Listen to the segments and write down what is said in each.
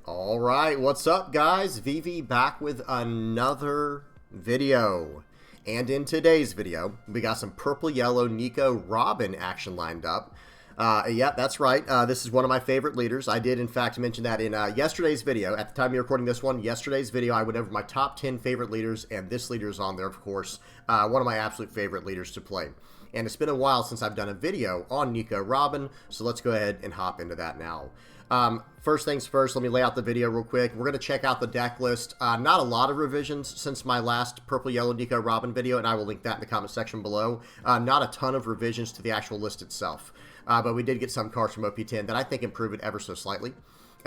All right, what's up, guys? VV back with another video. And in today's video, we got some purple yellow Nico Robin action lined up. Yeah, that's right. This is one of my favorite leaders. I did, in fact, mention that in yesterday's video. At the time of recording this one, yesterday's video, I went over my top 10 favorite leaders, and this leader is on there, of course. One of my absolute favorite leaders to play. And it's been a while since I've done a video on Nico Robin, so let's go ahead and hop into that now. First things first, let me lay out the video real quick. We're going to check out the deck list. Not a lot of revisions since my last purple yellow Nico Robin video, and I will link that in the comment section below. Not a ton of revisions to the actual list itself, but we did get some cards from OP10 that I think improve it ever so slightly.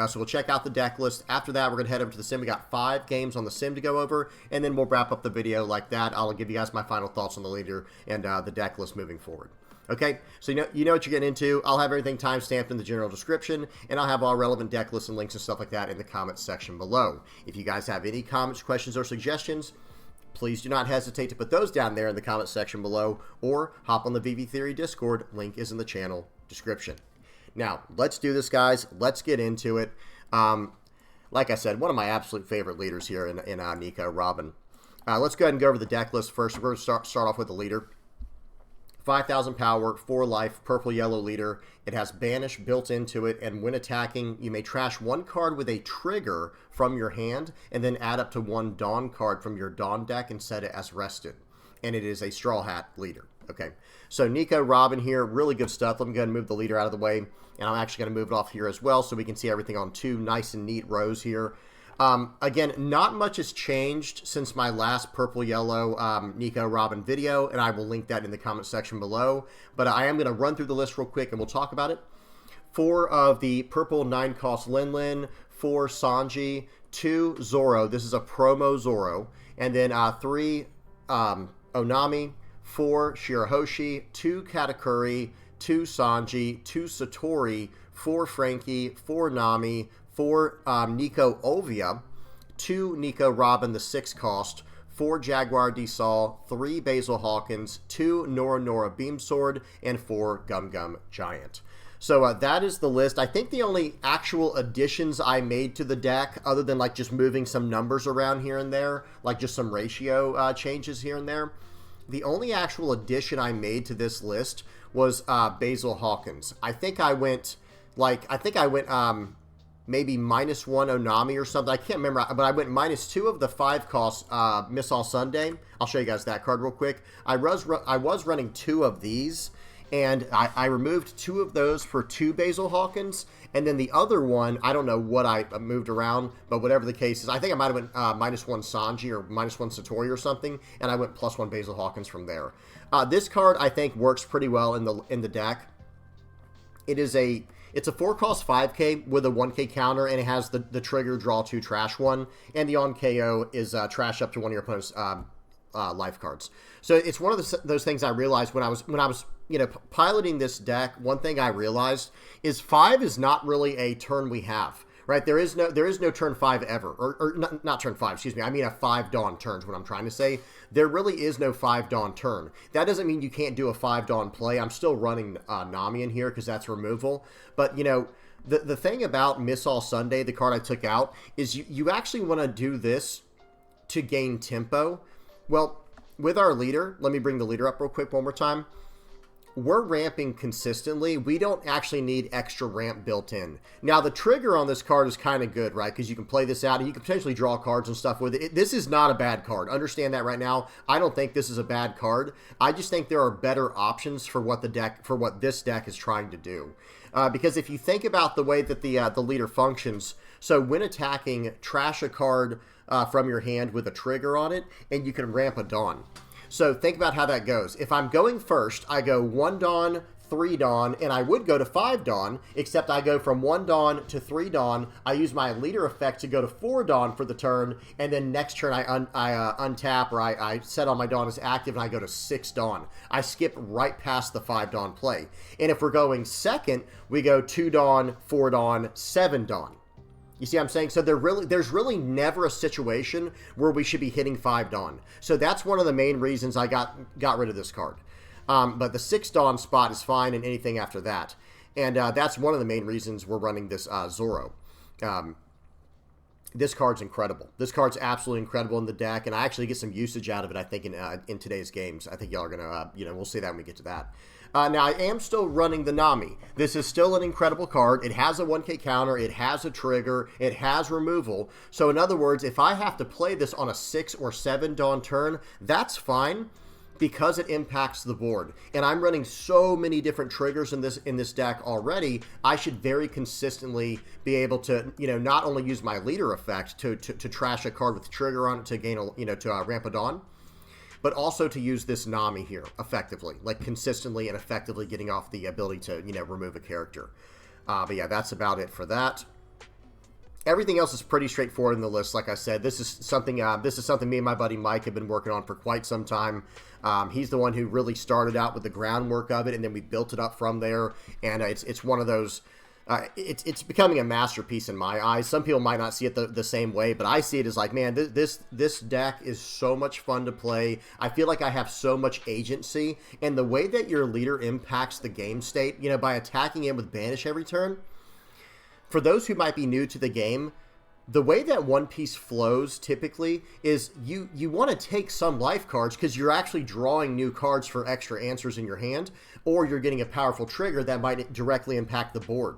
So we'll check out the deck list. After that, we're going to head over to the sim. We got 5 games on the sim to go over, and then we'll wrap up the video like that. I'll give you guys my final thoughts on the leader and the deck list moving forward. Okay, so you know what you're getting into. I'll have everything timestamped in the general description, and I'll have all relevant deck lists and links and stuff like that in the comments section below. If you guys have any comments, questions, or suggestions, please do not hesitate to put those down there in the comments section below, or hop on the VV Theory Discord. Link is in the channel description. Now, let's do this, guys. Let's get into it. Like I said, one of my absolute favorite leaders here in Nico Robin. Let's go ahead and go over the deck list first. We're going to start off with the leader. 5,000 power, 4 life, purple yellow leader. It has banish built into it, and when attacking, you may trash 1 card with a trigger from your hand, and then add up to 1 Dawn card from your Dawn deck and set it as rested. And it is a Straw Hat leader. Okay, so Nico Robin here, really good stuff. Let me go ahead and move the leader out of the way, and I'm actually going to move it off here as well so we can see everything on 2 nice and neat rows here. Again, not much has changed since my last purple yellow Nico Robin video, and I will link that in the comment section below. But I am going to run through the list real quick and we'll talk about it. 4 of the purple 9-cost Lin Lin, 4 Sanji, 2 Zoro. This is a promo Zoro. And then 3 Onami, 4 Shirahoshi, 2 Katakuri, 2 Sanji, 2 Satori, 4 Frankie, 4 Nami, 4 Nico Ovia, 2 Nico Robin, the 6-cost, 4 Jaguar Desal, 3 Basil Hawkins, 2 Nora Nora Beamsword, and 4 Gum Gum Giant. So that is the list. I think the only actual additions I made to the deck, other than like just moving some numbers around here and there, like just some ratio changes here and there, the only actual addition I made to this list was Basil Hawkins. I think I went maybe -1 Onami or something. I can't remember, but I went -2 of the 5-cost Miss All Sunday. I'll show you guys that card real quick. I was running 2 of these, and I removed 2 of those for 2 Basil Hawkins, and then the other one, I don't know what I moved around, but whatever the case is, I think I might have went -1 Sanji or -1 Satori or something, and I went +1 Basil Hawkins from there. This card, I think, works pretty well in the deck. It's a 4-cost 5K with a 1K counter, and it has the trigger draw 2 trash 1, and the on KO is trash up to 1 of your opponent's life cards. So it's one of those things I realized when I was piloting this deck. One thing I realized is 5 is not really a turn we have. Right, there is no turn 5 ever, or not turn 5, excuse me. I mean a 5 Dawn turns, what I'm trying to say. There really is no 5 Dawn turn. That doesn't mean you can't do a 5 Dawn play. I'm still running Nami in here because that's removal. But, the thing about Miss All Sunday, the card I took out, is you actually want to do this to gain tempo. Well, with our leader, let me bring the leader up real quick one more time. We're ramping consistently. We don't actually need extra ramp built in. Now, the trigger on this card is kind of good, right? Because you can play this out and you can potentially draw cards and stuff with it. This is not a bad card. Understand that right now. I don't think this is a bad card. I just think there are better options for what this deck is trying to do. Because if you think about the way that the leader functions, so when attacking, trash a card from your hand with a trigger on it, and you can ramp a Dawn. So think about how that goes. If I'm going first, I go 1 Dawn, 3 Dawn, and I would go to 5 Dawn, except I go from 1 Dawn to 3 Dawn. I use my leader effect to go to 4 Dawn for the turn, and then next turn I untap, or I set on my Dawn as active, and I go to 6 Dawn. I skip right past the 5 Dawn play. And if we're going second, we go 2 Dawn, 4 Dawn, 7 Dawn. You see what I'm saying? So there's really never a situation where we should be hitting 5 Dawn. So that's one of the main reasons I got rid of this card. But the 6 Dawn spot is fine, and anything after that. And that's one of the main reasons we're running this Zoro. this card's incredible. This card's absolutely incredible in the deck, and I actually get some usage out of it, I think, in today's games. I think y'all are going to, we'll see that when we get to that. Now, I am still running the Nami. This is still an incredible card. It has a 1K counter. It has a trigger. It has removal. So, in other words, if I have to play this on a 6 or 7 Dawn turn, that's fine because it impacts the board. And I'm running so many different triggers in this deck already, I should very consistently be able to, not only use my leader effect to trash a card with trigger on it to gain to ramp a Dawn, but also to use this Nami here effectively, like consistently and effectively getting off the ability to, remove a character. But yeah, that's about it for that. Everything else is pretty straightforward in the list. Like I said, this is something me and my buddy Mike have been working on for quite some time. He's the one who really started out with the groundwork of it, and then we built it up from there. And it's one of those. It's becoming a masterpiece in my eyes. Some people might not see it the same way, but I see it as like, man, this deck is so much fun to play. I feel like I have so much agency, and the way that your leader impacts the game state, by attacking him with Banish every turn. For those who might be new to the game, the way that One Piece flows typically is you want to take some life cards because you're actually drawing new cards for extra answers in your hand, or you're getting a powerful trigger that might directly impact the board.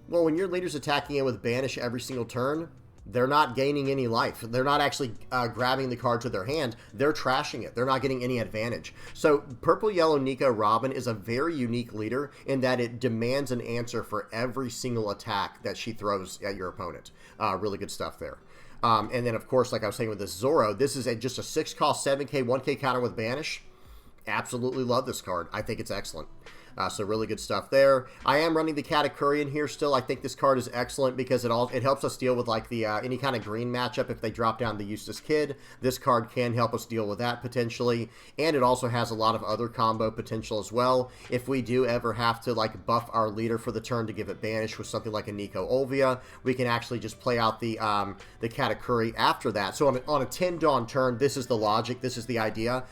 Well, when your leader's attacking it with Banish every single turn, they're not gaining any life. They're not actually grabbing the card to their hand. They're trashing it. They're not getting any advantage. So Purple Yellow Nico Robin is a very unique leader in that it demands an answer for every single attack that she throws at your opponent. Really good stuff there. And then, of course, like I was saying with this Zoro, this is just a 6-cost, 7K, 1K counter with Banish. Absolutely love this card. I think it's excellent. So really good stuff there. I am running the Katakuri in here still. I think this card is excellent because it helps us deal with like the any kind of green matchup if they drop down the Eustace Kid. This card can help us deal with that potentially, and it also has a lot of other combo potential as well. If we do ever have to like buff our leader for the turn to give it Banish with something like a Nico Olvia, we can actually just play out the Katakuri after that. So on a 10 Dawn turn, this is the logic. This is the idea.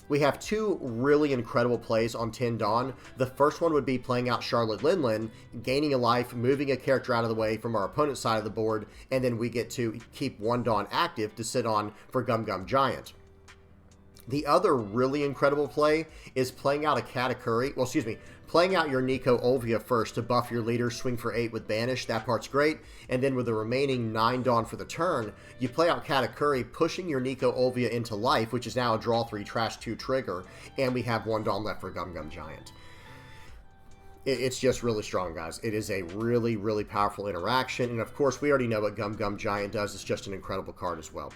We have two really incredible plays on 10 Dawn. The first one would be playing out Charlotte Linlin, gaining a life, moving a character out of the way from our opponent's side of the board, and then we get to keep 1 Dawn active to sit on for Gum Gum Giant. The other really incredible play is playing out a Katakuri, playing out your Nico Olvia first to buff your leader, swing for 8 with Banish. That part's great. And then with the remaining 9 Dawn for the turn, you play out Katakuri, pushing your Nico Olvia into life, which is now a draw 3, trash 2 trigger, and we have 1 Dawn left for Gum Gum Giant. It's just really strong, guys. It is a really, really powerful interaction. And of course, we already know what Gum Gum Giant does. It's just an incredible card as well.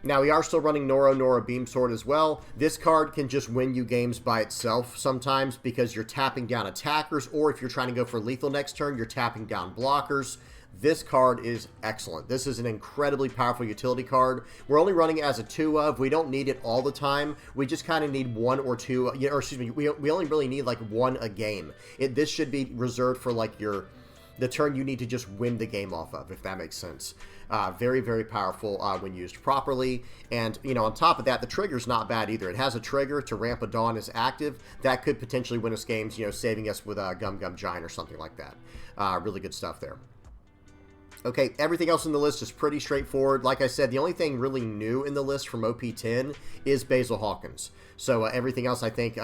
Now, we are still running Nora Beam Sword as well. This card can just win you games by itself sometimes because you're tapping down attackers, or if you're trying to go for lethal next turn, you're tapping down blockers. This card is excellent. This is an incredibly powerful utility card. We're only running it as a 2 of. We don't need it all the time. We just kind of need 1 or 2, or excuse me, we only really need like 1 a game. This should be reserved for like the turn you need to just win the game off of, if that makes sense. Very, very powerful when used properly. And, on top of that, the trigger's not bad either. It has a trigger to ramp a Dawn is active. That could potentially win us games, saving us with a Gum Gum Giant or something like that. Really good stuff there. Okay, everything else in the list is pretty straightforward. Like I said, the only thing really new in the list from OP10 is Basil Hawkins. So everything else, I think...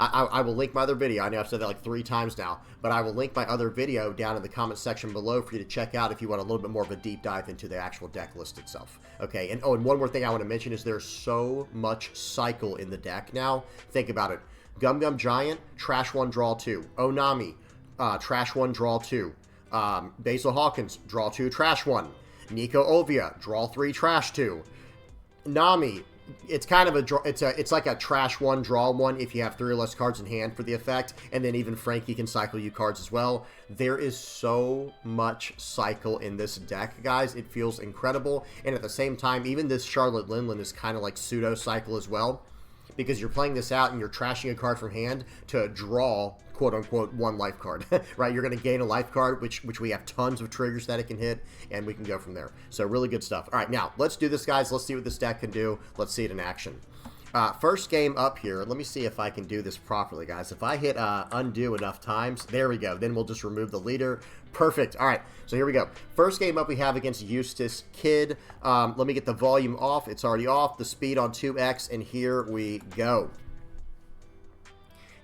I will link my other video. I know I've said that like 3 times now, but I will link my other video down in the comment section below for you to check out if you want a little bit more of a deep dive into the actual deck list itself. Okay, and one more thing I want to mention is there's so much cycle in the deck now. Think about it. Gum Gum Giant, trash 1, draw 2. Onami, trash 1, draw 2. Basil Hawkins, draw 2, trash 1. Nico Olvia, draw 3, trash 2. Nami, it's kind of it's like a trash 1, draw 1 if you have 3 or less cards in hand for the effect, and then even Frankie can cycle you cards as well. There is so much cycle in this deck, guys. It feels incredible, and at the same time, even this Charlotte Linlin is kind of like pseudo cycle as well, because you're playing this out and you're trashing a card from hand to draw, quote-unquote, 1 life card, right? You're going to gain a life card, which we have tons of triggers that it can hit, and we can go from there. So really good stuff. All right, now, let's do this, guys. Let's see what this deck can do. Let's see it in action. First game up here. Let me see if I can do this properly, guys. If I hit undo enough times, there we go. Then we'll just remove the leader. Perfect. All right, so here we go. First game up we have against Eustace Kid. Let me get the volume off. It's already off. The speed on 2x, and here we go.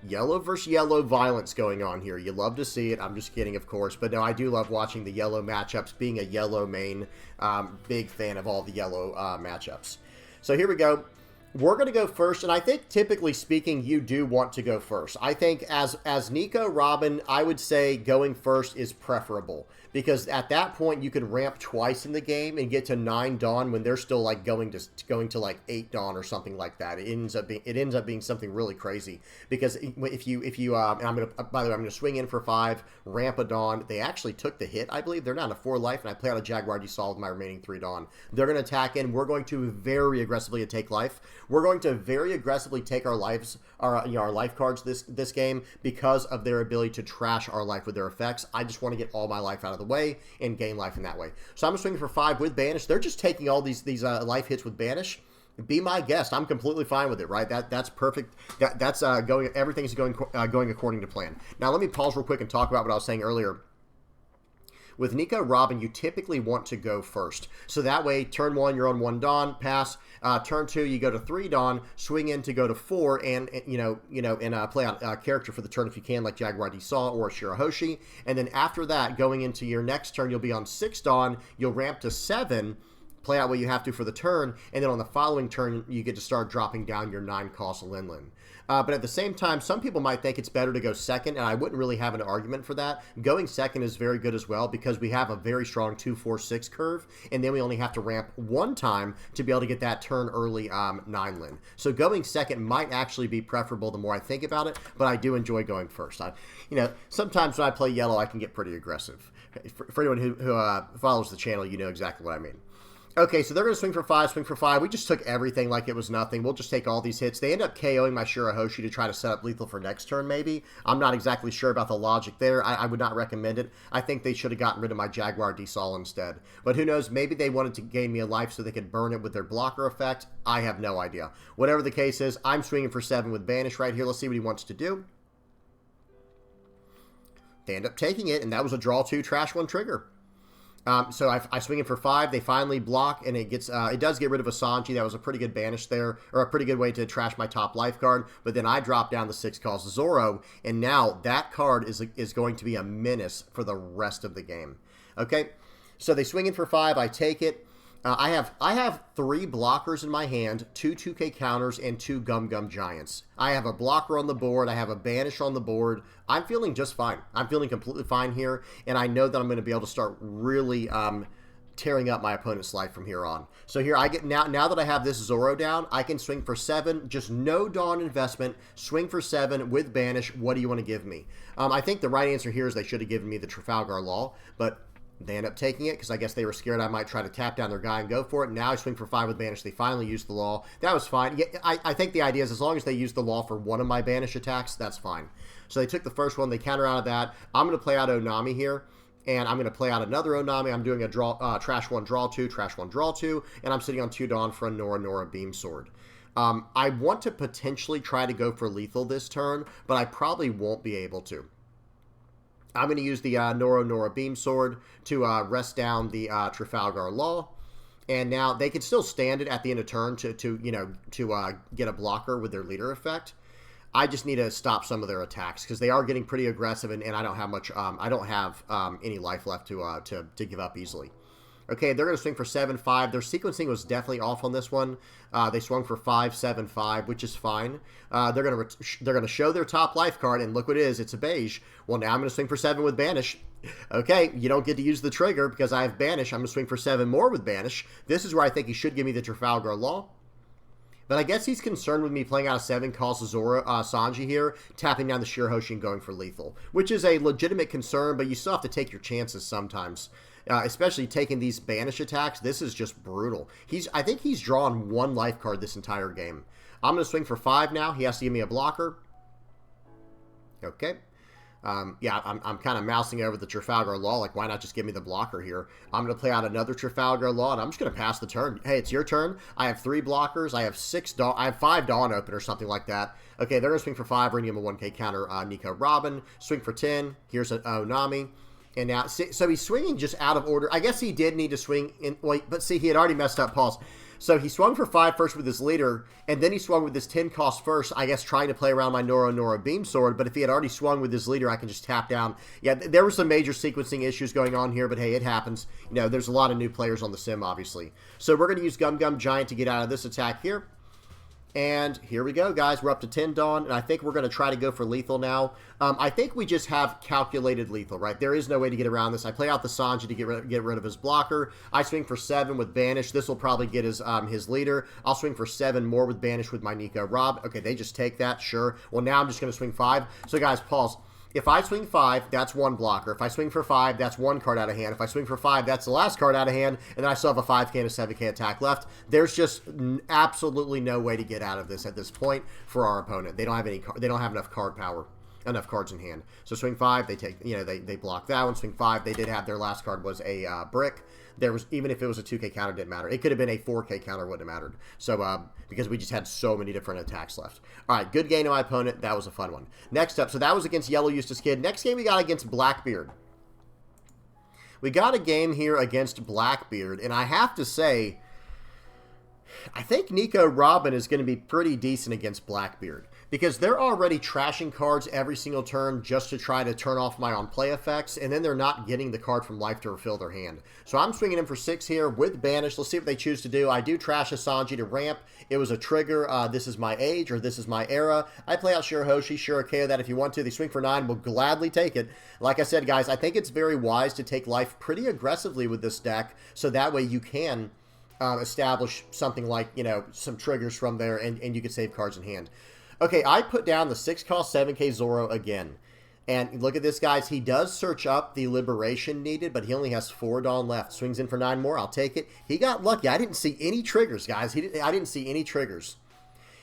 Yellow versus yellow violence going on here. You love to see it. I'm just kidding, of course. But no, I do love watching the yellow matchups. Being a yellow main, big fan of all the yellow matchups. So here we go. We're going to go first, and I think, typically speaking, you do want to go first. I think as Nico, Robin, I would say going first is preferable, because at that point you can ramp twice in the game and get to 9 Dawn when they're still like going to like 8 Dawn or something like that. It ends up being something really crazy, because if you and I'm gonna, by the way, I'm gonna swing in for 5, ramp a Dawn. They actually took the hit, I believe. They're down to 4 life, and I play out a Jaguar Desaw with my remaining 3 Dawn. They're gonna attack in. We're going to very aggressively take life. We're going to very aggressively take our lives, our life cards this game, because of their ability to trash our life with their effects. I just want to get all my life out of the way and gain life in that way. So I'm swinging for 5 with Banish. They're just taking all these life hits with Banish. Be my guest. I'm completely fine with it, right? That's perfect. That's going. Everything's going according to plan. Now let me pause real quick and talk about what I was saying earlier. With Nico, Robin, you typically want to go first. So that way, turn 1, you're on 1 Dawn, pass. Turn 2, you go to 3 Dawn, swing in to go to 4, and play out a character for the turn if you can, like Jaguar Desaw or Shirahoshi. And then after that, going into your next turn, you'll be on 6 Dawn, you'll ramp to 7, play out what you have to for the turn, and then on the following turn, you get to start dropping down your 9 cost Linlin. But at the same time, some people might think it's better to go second, and I wouldn't really have an argument for that. Going second is very good as well, because we have a very strong 2-4-6 curve, and then we only have to ramp 1 time to be able to get that turn early 9 Lin. So going second might actually be preferable the more I think about it, but I do enjoy going first. Sometimes when I play yellow, I can get pretty aggressive. For anyone who follows the channel, you know exactly what I mean. Okay, so they're going to swing for 5. We just took everything like it was nothing. We'll just take all these hits. They end up KOing my Shirahoshi to try to set up lethal for next turn, maybe. I'm not exactly sure about the logic there. I would not recommend it. I think they should have gotten rid of my Jaguar Desaw instead. But who knows, maybe they wanted to gain me a life so they could burn it with their blocker effect. I have no idea. Whatever the case is, I'm swinging for 7 with Banish right here. Let's see what he wants to do. They end up taking it, and that was a draw 2, trash 1 trigger. So I swing in for 5. They finally block, and it does get rid of a Sanji. That was a pretty good banish there, or a pretty good way to trash my top life card. But then I drop down the 6 cost Zoro, and now that card is going to be a menace for the rest of the game. Okay, so they swing in for 5. I take it. I have 3 blockers in my hand, 2 2K counters, and 2 Gum Gum Giants. I have a blocker on the board. I have a banish on the board. I'm feeling just fine. I'm feeling completely fine here, and I know that I'm going to be able to start really tearing up my opponent's life from here on. So here I get now that I have this Zoro down, I can swing for 7, just no Dawn investment, swing for 7 with banish. What do you want to give me? I think the right answer here is they should have given me the Trafalgar Law, but they end up taking it because I guess they were scared I might try to tap down their guy and go for it. Now I swing for 5 with Banish. They finally used the Law. That was fine. Yeah, I think the idea is as long as they use the Law for one of my Banish attacks, that's fine. So they took the first one. They counter out of that. I'm going to play out Onami here, and I'm going to play out another Onami. I'm doing a trash 1, draw 2, trash 1, draw 2, and I'm sitting on 2 Dawn for a Nora Beam Sword. I want to potentially try to go for lethal this turn, but I probably won't be able to. I'm going to use the Nora Beam Sword to rest down the Trafalgar Law. And now they can still stand it at the end of turn to get a blocker with their leader effect. I just need to stop some of their attacks because they are getting pretty aggressive, and I don't have much. I don't have any life left to give up easily. Okay, they're going to swing for 7-5. Their sequencing was definitely off on this one. They swung for 5-7-5, which is fine. They're going to show their top life card, and look what it is. It's a beige. Well, now I'm going to swing for 7 with Banish. Okay, you don't get to use the trigger because I have Banish. I'm going to swing for 7 more with Banish. This is where I think he should give me the Trafalgar Law. But I guess he's concerned with me playing out a 7 cost Zoro Sanji here, tapping down the Shirahoshi and going for lethal, which is a legitimate concern, but you still have to take your chances sometimes. Especially taking these banish attacks. This is just brutal. I think he's drawn 1 life card this entire game. I'm going to swing for 5 now. He has to give me a blocker. Okay. Yeah, I'm kind of mousing over the Trafalgar Law. Like, why not just give me the blocker here? I'm going to play out another Trafalgar Law, and I'm just going to pass the turn. Hey, it's your turn. I have 3 blockers. I have 5 Dawn open or something like that. Okay, they're going to swing for 5. We're going to give him a 1K counter. Nico Robin. Swing for 10. Here's an Onami. And now, so he's swinging just out of order. I guess he did need to swing in. Wait, but see, he had already messed up. Pause. So he swung for 5 first with his leader, and then he swung with his 10 cost first, I guess trying to play around my Nora Beam Sword, but if he had already swung with his leader, I can just tap down. Yeah, there were some major sequencing issues going on here, but hey, it happens. You know, there's a lot of new players on the sim, obviously. So we're going to use Gum Gum Giant to get out of this attack here. And here we go, guys. We're up to 10 Dawn, and I think we're going to try to go for lethal now. I think we just have calculated lethal, right? There is no way to get around this. I play out the Sanji to get rid of his blocker. I swing for 7 with Banish. This will probably get his leader. I'll swing for 7 more with Banish with my Nico Rob. Okay, they just take that, sure. Well, now I'm just going to swing 5. So, guys, pause. If I swing 5, that's 1 blocker. If I swing for 5, that's 1 card out of hand. If I swing for 5, that's the last card out of hand, and then I still have a 5K and a 7K attack left. There's just absolutely no way to get out of this at this point for our opponent. They don't have they don't have enough card power, enough cards in hand. So swing 5, they take, you know, they block that one. Swing 5, they did have their last card was a brick. There was, even if it was a 2K counter, it didn't matter. It could have been a 4K counter, wouldn't have mattered. So, because we just had so many different attacks left. All right, good game to my opponent. That was a fun one. Next up, so that was against Yellow Eustace Kid. Next game we got against Blackbeard. We got a game here against Blackbeard, and I have to say, I think Nico Robin is going to be pretty decent against Blackbeard, because they're already trashing cards every single turn just to try to turn off my on-play effects, and then they're not getting the card from life to refill their hand. So I'm swinging in for 6 here with Banish. Let's see what they choose to do. I do trash a Sanji to ramp. It was a trigger. This is my age, or this is my era. I play out Shirahoshi. Sure, KO that if you want to. They swing for 9. We'll gladly take it. Like I said, guys, I think it's very wise to take life pretty aggressively with this deck, so that way you can establish something like, you know, some triggers from there, and you can save cards in hand. Okay, I put down the 6 cost 7K Zoro again. And look at this, guys. He does search up the liberation needed, but he only has 4 Dawn left. Swings in for 9 more. I'll take it. He got lucky. I didn't see any triggers, guys. I didn't see any triggers.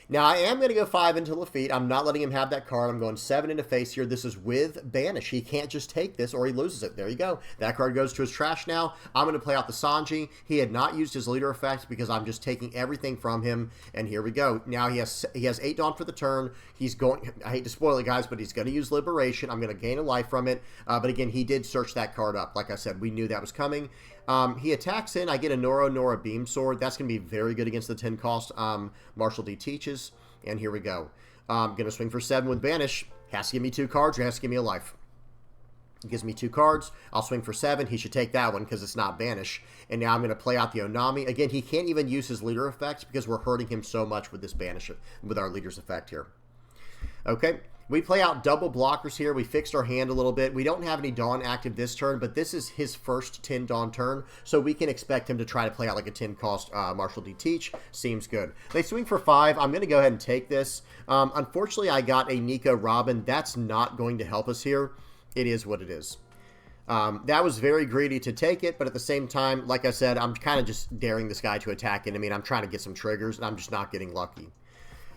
Now, I am going to go 5 into Lafitte. I'm not letting him have that card. I'm going 7 into face here. This is with Banish. He can't just take this or he loses it. There you go. That card goes to his trash now. I'm going to play out the Sanji. He had not used his leader effect because I'm just taking everything from him. And here we go. Now he has 8 Dawn for the turn. He's going, I hate to spoil it, guys, but he's going to use Liberation. I'm going to gain a life from it. But again, he did search that card up. Like I said, we knew that was coming. He attacks in. I get a Nora Beam Sword. That's going to be very good against the 10 cost Marshall D teaches. And here we go. I'm going to swing for 7 with Banish. Has to give me 2 cards or has to give me a life. He gives me 2 cards. I'll swing for 7. He should take that one because it's not Banish. And now I'm going to play out the Onami. Again, he can't even use his leader effects because we're hurting him so much with this Banish, with our leader's effect here. Okay. We play out double blockers here. We fixed our hand a little bit. We don't have any Dawn active this turn, but this is his first 10 Dawn turn, so we can expect him to try to play out like a 10 cost Marshall D Teach. Seems good. They swing for 5. I'm going to go ahead and take this. Unfortunately, I got a Nico Robin. That's not going to help us here. It is what it is. That was very greedy to take it, but at the same time, like I said, I'm kind of just daring this guy to attack it. I mean, I'm trying to get some triggers, and I'm just not getting lucky.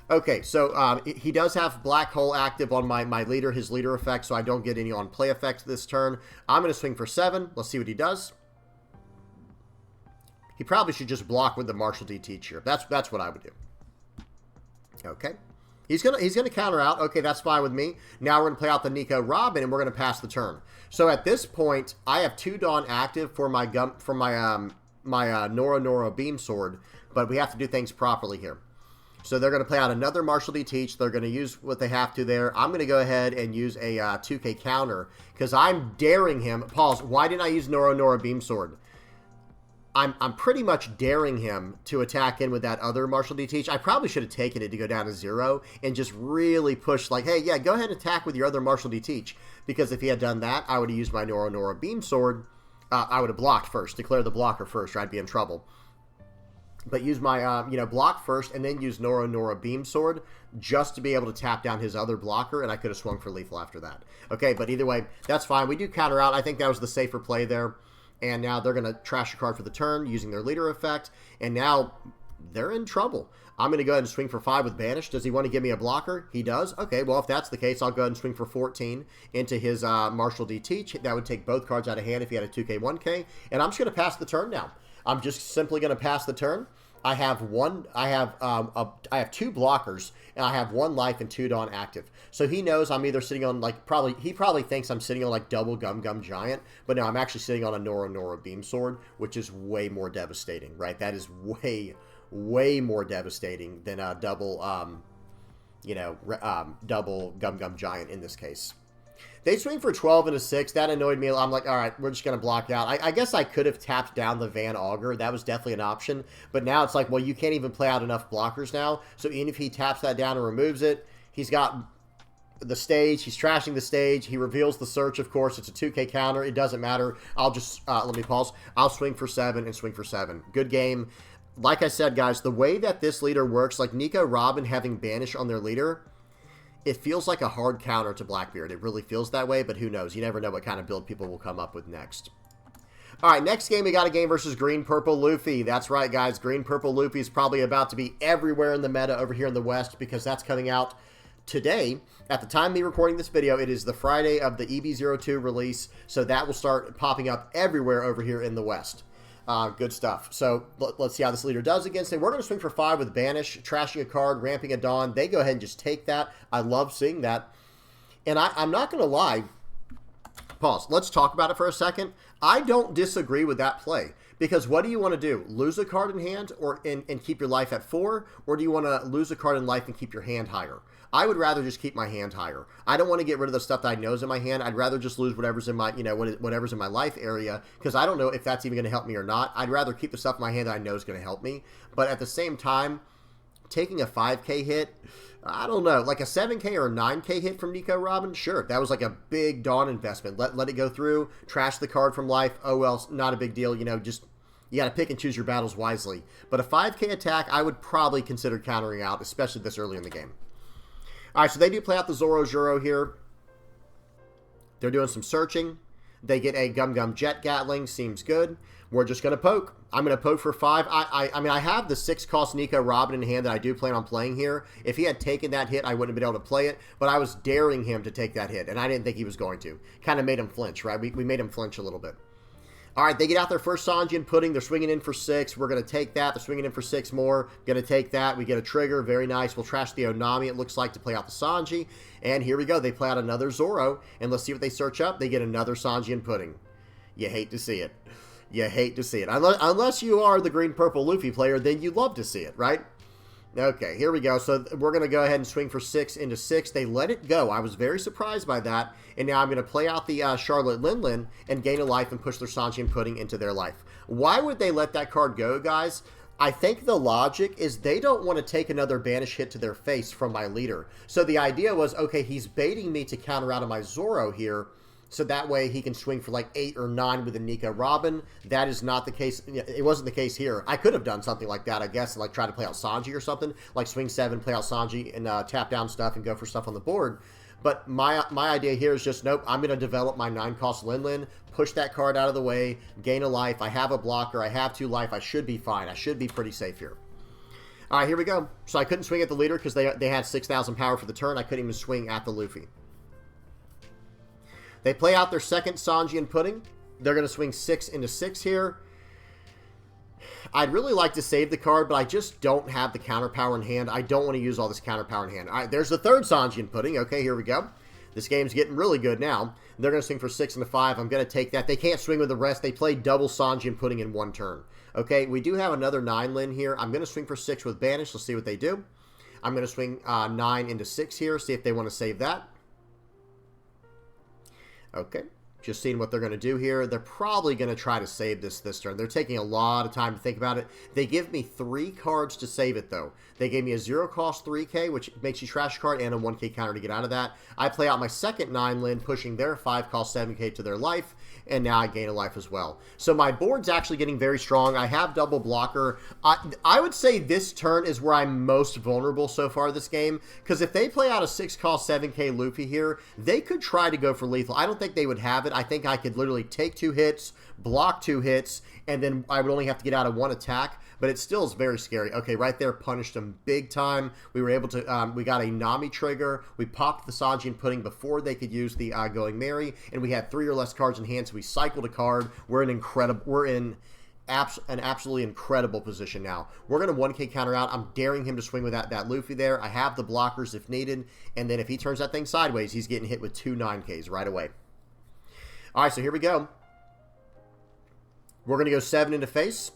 Okay, so he does have Black Hole active on my leader, his leader effect, so I don't get any on-play effects this turn. I'm going to swing for 7. Let's see what he does. He probably should just block with the Marshall D Teach here. That's what I would do. Okay. He's gonna counter out. Okay, that's fine with me. Now we're going to play out the Nico Robin, and we're going to pass the turn. So at this point, I have 2 Dawn active for my Nora Beam Sword, but we have to do things properly here. So they're going to play out another Marshall D Teach. They're going to use what they have to there. I'm going to go ahead and use a 2K counter because I'm daring him. Pause. Why didn't I use Nora Beam Sword? I'm pretty much daring him to attack in with that other Marshall D Teach. I probably should have taken it to go down to 0 and just really push like, hey, yeah, go ahead and attack with your other Marshall D Teach. Because if he had done that, I would have used my Nora Beam Sword. I would have blocked first. Declare the blocker first, or I'd be in trouble. But use my, block first and then use Nora Beam Sword just to be able to tap down his other blocker, and I could have swung for lethal after that. Okay, but either way, that's fine. We do counter out. I think that was the safer play there. And now they're going to trash a card for the turn using their leader effect. And now they're in trouble. I'm going to go ahead and swing for 5 with Banish. Does he want to give me a blocker? He does. Okay, well, if that's the case, I'll go ahead and swing for 14 into his Martial DT. That would take both cards out of hand if he had a 2K, 1K. And I'm just going to pass the turn now. I'm just simply going to pass the turn. I have 2 blockers, and I have 1 life and 2 Dawn active. So he knows I'm either sitting on, like, he probably thinks I'm sitting on, like, double Gum Gum Giant, but no, I'm actually sitting on a Nora Beam Sword, which is way more devastating, right? That is way more devastating than a double, double Gum Gum Giant in this case. They swing for 12 and a 6. That annoyed me. I'm like, all right, we're just going to block out. I guess I could have tapped down the Van Augur. That was definitely an option. But now it's like, well, you can't even play out enough blockers now. So even if he taps that down and removes it, he's got the stage. He's trashing the stage. He reveals the search, of course. It's a 2K counter. It doesn't matter. I'll just, let me pause. I'll swing for 7 and swing for 7. Good game. Like I said, guys, the way that this leader works, like Nico, Robin having Banish on their leader, it feels like a hard counter to Blackbeard. It really feels that way, but who knows? You never know what kind of build people will come up with next. All right, next game, we got a game versus Green-Purple Luffy. That's right, guys. Green-Purple Luffy is probably about to be everywhere in the meta over here in the West because that's coming out today. At the time of me recording this video, it is the Friday of the EB02 release, so that will start popping up everywhere over here in the West. Good stuff. So let's see how this leader does against him. We're going to swing for 5 with Banish, trashing a card, ramping a Dawn. They go ahead and just take that. I love seeing that. And I'm not going to lie. Pause. Let's talk about it for a second. I don't disagree with that play. Because what do you want to do? Lose a card in hand and keep your life at 4? Or do you want to lose a card in life and keep your hand higher? I would rather just keep my hand higher. I don't want to get rid of the stuff that I know is in my hand. I'd rather just lose whatever's in my, whatever's in my life area, because I don't know if that's even going to help me or not. I'd rather keep the stuff in my hand that I know is going to help me. But at the same time, taking a 5K hit, I don't know, like a 7K or a 9K hit from Nico Robin, sure. That was like a big Dawn investment. Let it go through, trash the card from life. Oh, well, not a big deal, just... You got to pick and choose your battles wisely. But a 5K attack, I would probably consider countering out, especially this early in the game. All right, so they do play out the Zoro Juro here. They're doing some searching. They get a Gum Gum Jet Gatling. Seems good. We're just going to poke. I'm going to poke for 5. I mean, I have the 6-cost Nico Robin in hand that I do plan on playing here. If he had taken that hit, I wouldn't have been able to play it. But I was daring him to take that hit, and I didn't think he was going to. Kind of made him flinch, right? We made him flinch a little bit. All right, they get out their first Sanji Pudding. They're swinging in for 6. We're going to take that. They're swinging in for 6 more. Going to take that. We get a trigger. Very nice. We'll trash the Onami, it looks like, to play out the Sanji. And here we go. They play out another Zoro. And let's see what they search up. They get another Sanji Pudding. You hate to see it. You hate to see it. Unless you are the Green-Purple Luffy player, then you love to see it, right? Okay, here we go. So we're going to go ahead and swing for 6 into 6. They let it go. I was very surprised by that. And now I'm going to play out the Charlotte Linlin and gain a life and push their Sanji Pudding into their life. Why would they let that card go, guys? I think the logic is they don't want to take another Banish hit to their face from my leader. So the idea was, okay, he's baiting me to counter out of my Zoro here. So that way he can swing for like 8 or 9 with a Nico Robin. That is not the case. It wasn't the case here. I could have done something like that, I guess, like try to play out Sanji or something. Like swing 7, play out Sanji, and tap down stuff and go for stuff on the board. But my idea here is just, nope, I'm going to develop my 9-cost Linlin, push that card out of the way, gain a life. I have a blocker. I have 2 life. I should be fine. I should be pretty safe here. All right, here we go. So I couldn't swing at the leader because they had 6,000 power for the turn. I couldn't even swing at the Luffy. They play out their second Sanji Pudding. They're going to swing 6 into 6 here. I'd really like to save the card, but I just don't have the counter power in hand. I don't want to use all this counter power in hand. All right, there's the third Sanji Pudding. Okay, here we go. This game's getting really good now. They're going to swing for 6 into 5. I'm going to take that. They can't swing with the rest. They play double Sanji Pudding in one turn. Okay, we do have another 9 Lin here. I'm going to swing for 6 with Banish. Let's see what they do. I'm going to swing 9 into 6 here, see if they want to save that. Okay, just seeing what they're going to do here. They're probably going to try to save this turn. They're taking a lot of time to think about it. They give me 3 cards to save it, though. They gave me a 0-cost 3K, which makes you trash a card, and a 1K counter to get out of that. I play out my second 9 Lin, pushing their 5-cost 7K to their life, and now I gain a life as well. So my board's actually getting very strong. I have double blocker. I would say this turn is where I'm most vulnerable so far this game, because if they play out a 6-cost 7K Luffy here, they could try to go for lethal. I don't think they would have it. I think I could literally take 2 hits, block 2 hits, and then I would only have to get out of 1 attack, but it still is very scary. Okay, right there, punished him big time. We were able to, we got a Nami trigger. We popped the Sanji and Pudding before they could use the Going Merry, and we had 3 or less cards in hand, so we cycled a card. We're in an absolutely incredible position now. We're going to 1K counter out. I'm daring him to swing with that Luffy there. I have the blockers if needed, and then if he turns that thing sideways, he's getting hit with 2 9Ks right away. All right, so here we go. We're going to go 7 into face.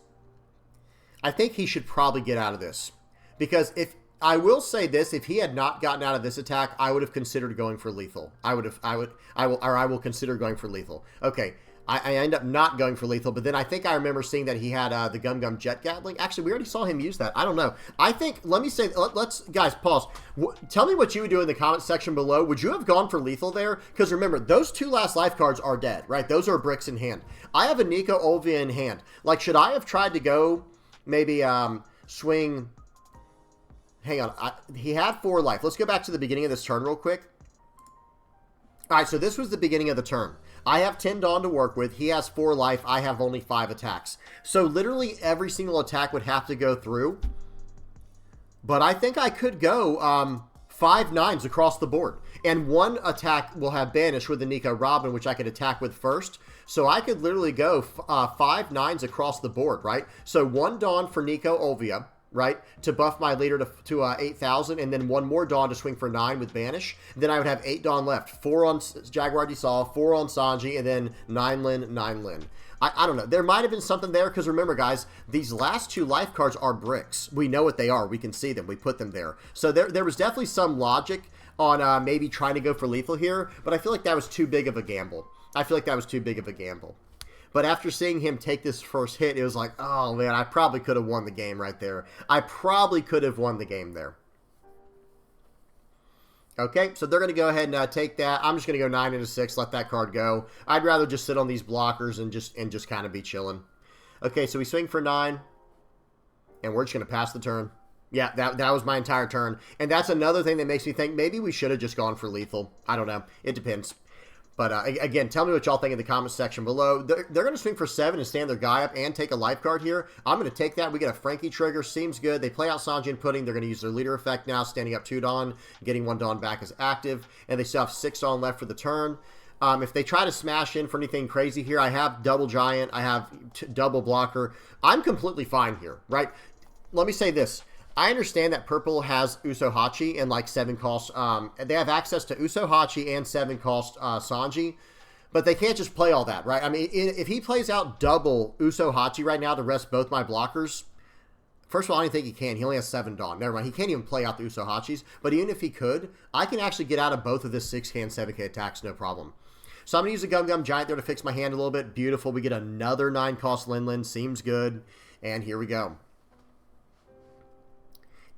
I think he should probably get out of this, because if I will say this, if he had not gotten out of this attack, I would have considered going for lethal. I will consider going for lethal. Okay. I end up not going for lethal, but then I think I remember seeing that he had the Gum Gum Jet Gatling. Actually, we already saw him use that. I don't know. I think, let me say, let's, guys, pause. Tell me what you would do in the comment section below. Would you have gone for lethal there? Because remember, those 2 last life cards are dead, right? Those are bricks in hand. I have a Nico Olvia in hand. Like, should I have tried to go, maybe, swing... Hang on. He had 4 life. Let's go back to the beginning of this turn real quick. All right, so this was the beginning of the turn. I have 10 Dawn to work with. He has 4 life. I have only 5 attacks. So literally every single attack would have to go through. But I think I could go 5 9s across the board. And 1 attack will have Banish with the Nico Robin, which I could attack with first. So I could literally go 5 9s across the board, right? So 1 Dawn for Nico Olvia, right, to buff my leader to 8,000, and then 1 more Dawn to swing for 9 with Banish. Then I would have 8 Dawn left. 4 on Jaguar Dissolve, 4 on Sanji, and then 9 Lin, 9 Lin. I don't know. There might have been something there, because remember, guys, these last 2 life cards are bricks. We know what they are. We can see them. We put them there. So there was definitely some logic on maybe trying to go for lethal here, but I feel like that was too big of a gamble. But after seeing him take this first hit, it was like, oh, man, I probably could have won the game right there. I probably could have won the game there. Okay, so they're going to go ahead and take that. I'm just going to go 9 into 6, let that card go. I'd rather just sit on these blockers and just kind of be chilling. Okay, so we swing for 9, and we're just going to pass the turn. Yeah, that was my entire turn. And that's another thing that makes me think maybe we should have just gone for lethal. I don't know. It depends. But again, tell me what y'all think in the comments section below. They're going to swing for 7 and stand their guy up and take a life card here. I'm going to take that. We get a Frankie trigger. Seems good. They play out Sanji and Pudding. They're going to use their leader effect now, standing up 2 Dawn, getting 1 Dawn back as active. And they still have 6 Dawn left for the turn. If they try to smash in for anything crazy here, I have double Giant. I have double blocker. I'm completely fine here, right? Let me say this. I understand that purple has Usohachi and like 7 cost. They have access to Usohachi and 7 cost Sanji, but they can't just play all that, right? I mean, if he plays out double Usohachi right now to rest both my blockers, first of all, I don't think he can. He only has 7 Dawn. Never mind. He can't even play out the Usohachis, but even if he could, I can actually get out of both of this 6K and 7K attacks, no problem. So I'm going to use a Gum Gum Giant there to fix my hand a little bit. Beautiful. We get another 9 cost Lin Lin. Seems good. And here we go.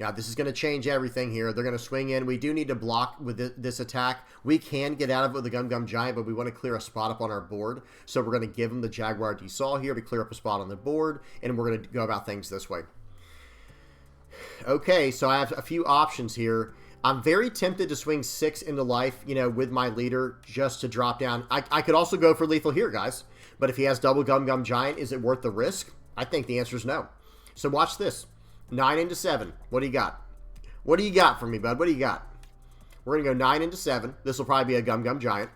Now, this is going to change everything here. They're going to swing in. We do need to block with this attack. We can get out of it with the Gum Gum Giant, but we want to clear a spot up on our board. So we're going to give them the Jaguar Dissolve here to clear up a spot on the board, and we're going to go about things this way. Okay, so I have a few options here. I'm very tempted to swing 6 into life, you know, with my leader just to drop down. I could also go for lethal here, guys. But if he has double Gum Gum Giant, is it worth the risk? I think the answer is no. So watch this. 9 into 7. What do you got? What do you got for me, bud? What do you got? We're going to go 9 into 7. This will probably be a Gum Gum Giant.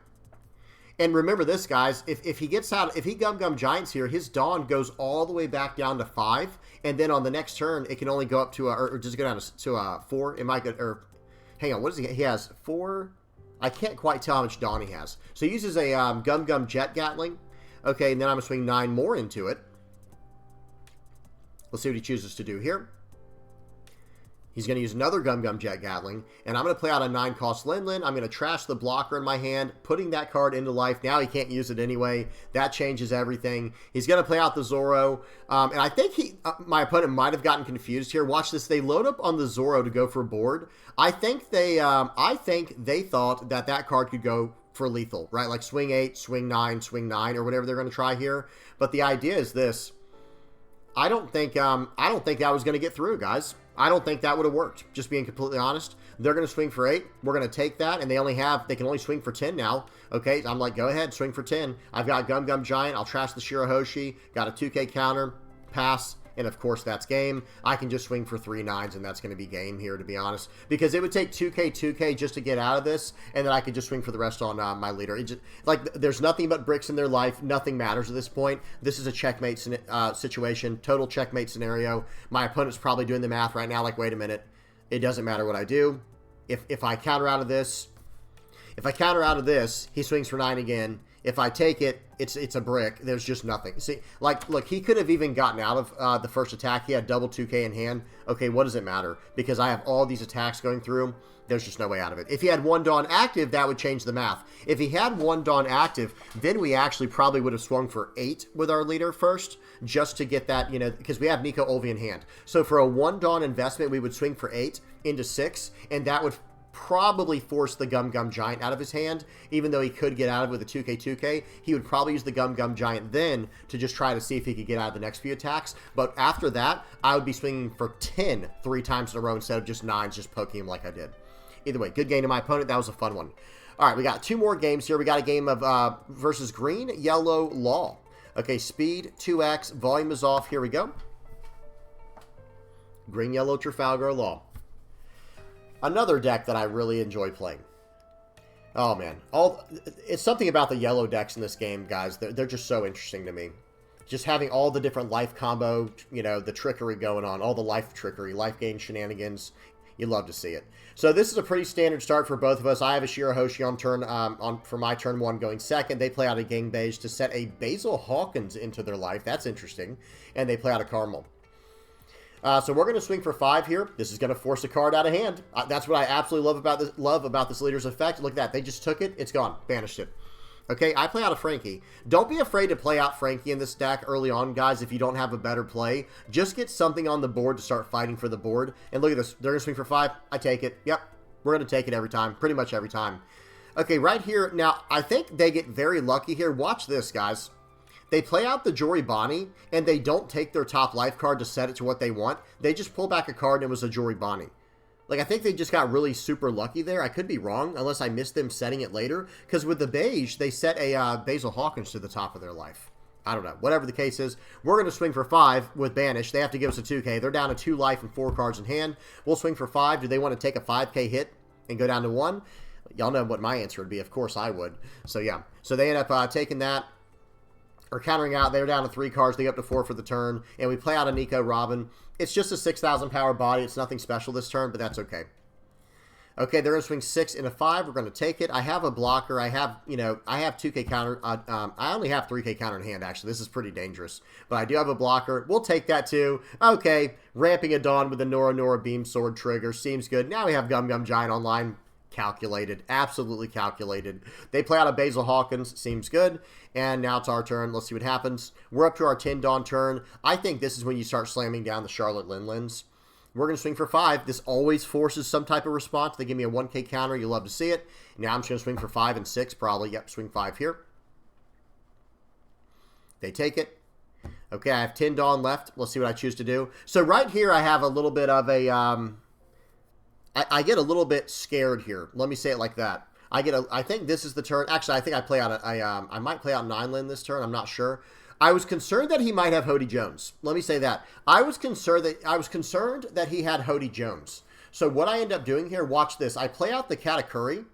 And remember this, guys. If he gets out, if he Gum Gum Giants here, his Dawn goes all the way back down to 5. And then on the next turn, it can only go up to, or just go down to 4. It might go, or hang on. What is he? He has 4. I can't quite tell how much Dawn he has. So he uses a Gum Gum Jet Gatling. Okay, and then I'm going to swing 9 more into it. Let's see what he chooses to do here. He's going to use another Gum Gum Jet Gatling, and I'm going to play out a 9 cost Lin Lin. I'm going to trash the blocker in my hand, putting that card into life. Now he can't use it anyway. That changes everything. He's going to play out the Zoro, and I think my opponent might have gotten confused here. Watch this. They load up on the Zoro to go for board. I think they thought that card could go for lethal, right? Like swing 8, swing 9, or whatever they're going to try here. But the idea is this. I don't think that was going to get through, guys. I don't think that would have worked, just being completely honest. They're going to swing for 8. We're going to take that, and they can only swing for 10 now. Okay, I'm like, go ahead, swing for 10. I've got Gum Gum Giant. I'll trash the Shirahoshi. Got a 2K counter, pass, and of course that's game. I can just swing for 3 9s, and that's going to be game here, to be honest. Because it would take 2K just to get out of this, and then I could just swing for the rest on my leader. It just, like, there's nothing but bricks in their life. Nothing matters at this point. This is a checkmate situation, total checkmate scenario. My opponent's probably doing the math right now, like, wait a minute. It doesn't matter what I do. If I counter out of this, he swings for 9 again. If I take it, it's a brick. There's just nothing. See, like, look, he could have even gotten out of the first attack. He had double 2K in hand. Okay, what does it matter? Because I have all these attacks going through. There's just no way out of it. If he had 1 Dawn active, that would change the math. If he had 1 Dawn active, then we actually probably would have swung for 8 with our leader first, just to get that, you know, because we have Nico Olvi in hand. So for a 1 Dawn investment, we would swing for 8 into 6, and that would probably force the Gum Gum Giant out of his hand. Even though he could get out of it with a 2K, he would probably use the Gum Gum Giant then to just try to see if he could get out of the next few attacks. But after that, I would be swinging for 10 3 times in a row instead of just 9s, just poking him like I did. Either way, good game to my opponent. That was a fun one. All right, we got 2 more games here. We got a game of versus Green, Yellow, Law. Okay, speed, 2x, volume is off. Here we go. Green, Yellow, Trafalgar, Law. Another deck that I really enjoy playing. Oh, man. It's something about the yellow decks in this game, guys. They're just so interesting to me. Just having all the different life combo, you know, the trickery going on, all the life trickery, life gain shenanigans. You love to see it. So this is a pretty standard start for both of us. I have a Shirahoshi on turn for my turn 1 going second. They play out a Gang Beige to set a Basil Hawkins into their life. That's interesting. And they play out a Caramel. So we're going to swing for 5 here. This is going to force a card out of hand. That's what I absolutely love about this leader's effect. Look at that. They just took it. It's gone. Banished it. Okay, I play out a Frankie. Don't be afraid to play out Frankie in this deck early on, guys, if you don't have a better play. Just get something on the board to start fighting for the board. And look at this. They're going to swing for 5. I take it. Yep, we're going to take it every time. Pretty much every time. Okay, right here. Now, I think they get very lucky here. Watch this, guys. They play out the Jory Bonnie, and they don't take their top life card to set it to what they want. They just pull back a card, and it was a Jory Bonnie. Like, I think they just got really super lucky there. I could be wrong, unless I missed them setting it later. Because with the beige, they set a Basil Hawkins to the top of their life. I don't know. Whatever the case is, we're going to swing for 5 with Banish. They have to give us a 2K. They're down to 2 life and 4 cards in hand. We'll swing for 5. Do they want to take a 5K hit and go down to 1? Y'all know what my answer would be. Of course I would. So, yeah. So they end up taking that. Or countering out, they're down to 3 cards, they go up to 4 for the turn, and we play out a Nico Robin. It's just a 6,000 power body, it's nothing special this turn, but that's okay. Okay, they're going to swing 6 into 5, we're going to take it. I have a blocker, I have 2K counter, I only have 3K counter in hand, actually, this is pretty dangerous. But I do have a blocker, we'll take that too. Okay, ramping a Dawn with the Nora Beam Sword trigger, seems good. Now we have Gum Gum Giant online. Calculated, absolutely calculated. They play out a Basil Hawkins, seems good. And now it's our turn. Let's see what happens. We're up to our 10 Dawn turn. I think this is when you start slamming down the Charlotte Linlins. We're going to swing for 5. This always forces some type of response. They give me a 1K counter. You love to see it. Now I'm just going to swing for 5 and 6 probably. Yep, swing 5 here. They take it. Okay, I have 10 Dawn left. Let's see what I choose to do. So right here I have a little bit of a... I get a little bit scared here. Let me say it like that. I think this is the turn. Actually, I think I play out I might play out 9 this turn. I'm not sure. I was concerned that he might have Hody Jones. Let me say that. I was concerned that he had Hody Jones. So what I end up doing here, watch this. I play out the Katakuri,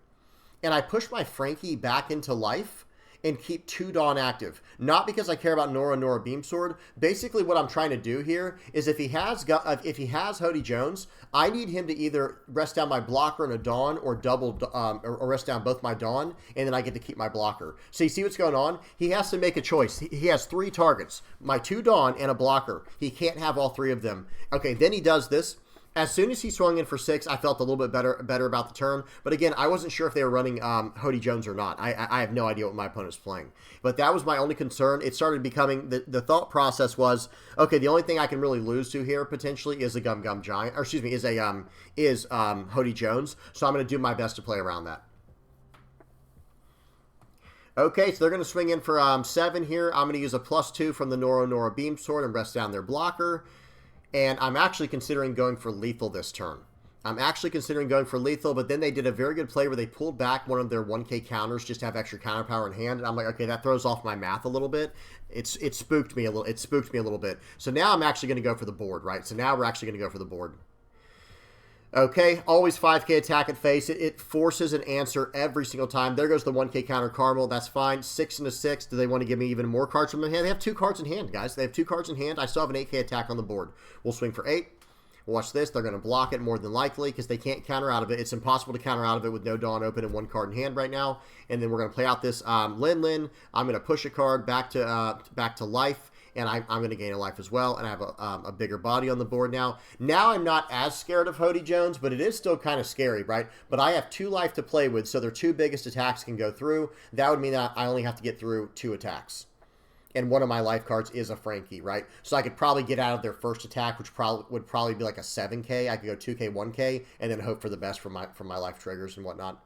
and I push my Frankie back into life and keep 2 Dawn active. Not because I care about Nora Beamsword. Basically, what I'm trying to do here is if he has Hody Jones, I need him to either rest down my blocker and a Dawn or or rest down both my Dawn, and then I get to keep my blocker. So you see what's going on? He has to make a choice. He has 3 targets, my 2 Dawn and a blocker. He can't have all 3 of them. Okay, then he does this. As soon as he swung in for 6, I felt a little bit better about the turn. But again, I wasn't sure if they were running Hody Jones or not. I have no idea what my opponent's playing. But that was my only concern. It started becoming, the thought process was, okay, the only thing I can really lose to here potentially is a Gum Gum Giant, or excuse me, is Hody Jones. So I'm going to do my best to play around that. Okay, so they're going to swing in for 7 here. I'm going to use a +2 from the Nora Beam Sword and rest down their blocker. And I'm actually considering going for lethal this turn. I'm actually considering going for lethal, but then they did a very good play where they pulled back one of their 1K counters just to have extra counter power in hand. And I'm like, okay, that throws off my math a little bit. It spooked me a little. It spooked me a little bit. So now I'm actually going to go for the board, right? So now we're actually going to go for the board. Okay, always 5K attack at face. It forces an answer every single time. There goes the 1K counter Caramel. That's fine. 6 and a 6. Do they want to give me even more cards from their hand? They have 2 cards in hand, guys. They have 2 cards in hand. I still have an 8K attack on the board. We'll swing for 8. Watch this. They're going to block it more than likely because they can't counter out of it. It's impossible to counter out of it with no Dawn open and 1 card in hand right now. And then we're going to play out this Lin Lin. I'm going to push a card back to life, and I'm going to gain a life as well. And I have a bigger body on the board now. Now I'm not as scared of Hody Jones, but it is still kind of scary, right? But I have 2 life to play with, so their 2 biggest attacks can go through. That would mean that I only have to get through 2 attacks. And one of my life cards is a Frankie, right? So I could probably get out of their first attack, which would probably be like a 7K. I could go 2K, 1K, and then hope for the best from my life triggers and whatnot.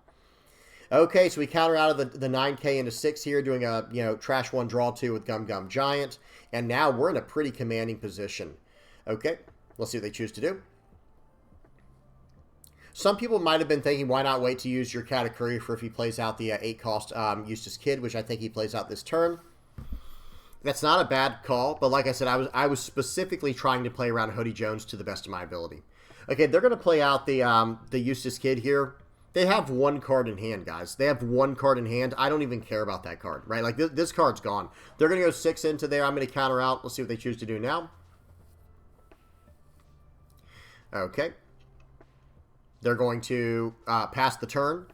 Okay, so we counter out of the 9K into 6 here, doing a trash 1, draw 2 with Gum Gum Giant, and now we're in a pretty commanding position. Okay, let's see what they choose to do. Some people might have been thinking, why not wait to use your Katakuri for if he plays out the 8-cost Eustace Kid, which I think he plays out this turn. That's not a bad call, but like I said, I was specifically trying to play around Hody Jones to the best of my ability. Okay, they're going to play out the Eustace Kid here. They have 1 card in hand, guys. They have 1 card in hand. I don't even care about that card, right? Like, this card's gone. They're going to go 6 into there. I'm going to counter out. Let's see what they choose to do now. Okay. They're going to pass the turn.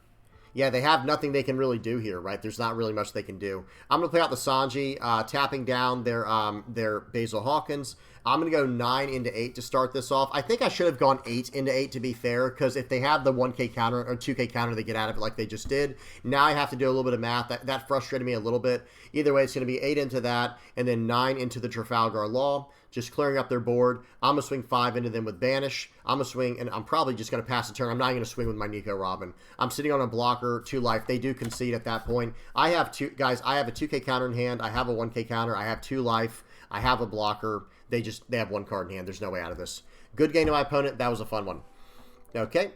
Yeah, they have nothing they can really do here, right? There's not really much they can do. I'm going to play out the Sanji, tapping down their Basil Hawkins. I'm going to go 9 into 8 to start this off. I think I should have gone 8 into 8 to be fair, because if they have the 1K counter or 2K counter, they get out of it like they just did. Now I have to do a little bit of math. That frustrated me a little bit. Either way, it's going to be 8 into that, and then 9 into the Trafalgar Law, just clearing up their board. I'm going to swing 5 into them with Banish. I'm going to swing, and I'm probably just going to pass the turn. I'm not going to swing with my Nico Robin. I'm sitting on a blocker, 2 life. They do concede at that point. I have I have a 2K counter in hand. I have a 1K counter. I have 2 life. I have a blocker. They have 1 card in hand. There's no way out of this. Good game to my opponent. That was a fun one. Okay.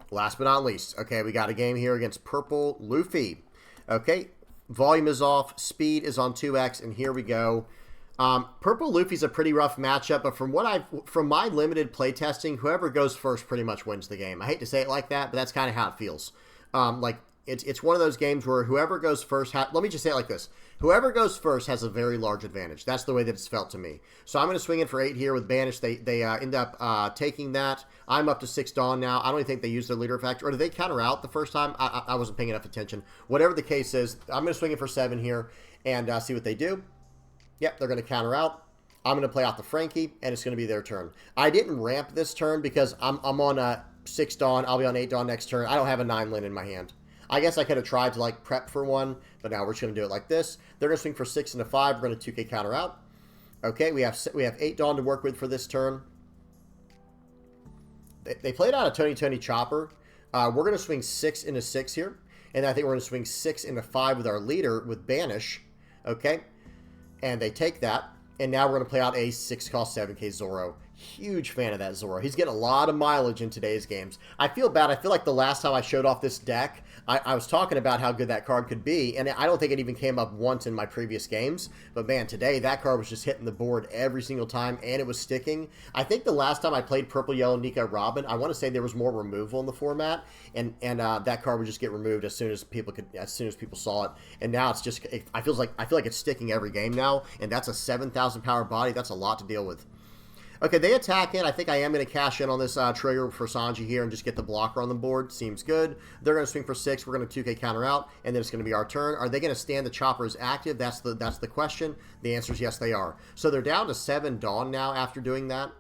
Last but not least. Okay, we got a game here against Purple Luffy. Okay. Volume is off. Speed is on 2x. And here we go. Purple Luffy's a pretty rough matchup, but from my limited playtesting, whoever goes first pretty much wins the game. I hate to say it like that, but that's kind of how it feels. It's one of those games where whoever goes first, let me just say it like this. Whoever goes first has a very large advantage. That's the way that it's felt to me. So I'm going to swing in for 8 here with Banish. They end up taking that. I'm up to 6 Dawn now. I don't even think they use their leader effect. Or did they counter out the first time? I wasn't paying enough attention. Whatever the case is, I'm going to swing in for 7 here and see what they do. Yep, they're going to counter out. I'm going to play out the Frankie, and it's going to be their turn. I didn't ramp this turn because I'm on 6 Dawn. I'll be on 8 Dawn next turn. I don't have a 9 Lin in my hand. I guess I could have tried to prep for one, but now we're just going to do it like this. They're going to swing for 6 into 5. We're going to 2K counter out. Okay, we have 8 Dawn to work with for this turn. They played out a Tony Chopper. We're going to swing 6 into 6 here, and I think we're going to swing 6 into 5 with our leader with Banish. Okay, and they take that, and now we're going to play out a 6-cost 7K Zoro. Huge fan of that Zoro. He's getting a lot of mileage in today's games. I feel bad. I feel like the last time I showed off this deck, I was talking about how good that card could be, and I don't think it even came up once in my previous games. But man, today that card was just hitting the board every single time, and it was sticking. I think the last time I played Purple Yellow Nico Robin, I want to say there was more removal in the format, and that card would just get removed as soon as people saw it. And now it's just I feel like it's sticking every game now, and that's a 7,000 power body. That's a lot to deal with. Okay, they attack in. I think I am going to cash in on this trigger for Sanji here and just get the blocker on the board. Seems good. They're going to swing for 6. We're going to 2K counter out, and then it's going to be our turn. Are they going to stand the Chopper as active? That's the question. The answer is yes, they are. So they're down to 7 Dawn now after doing that.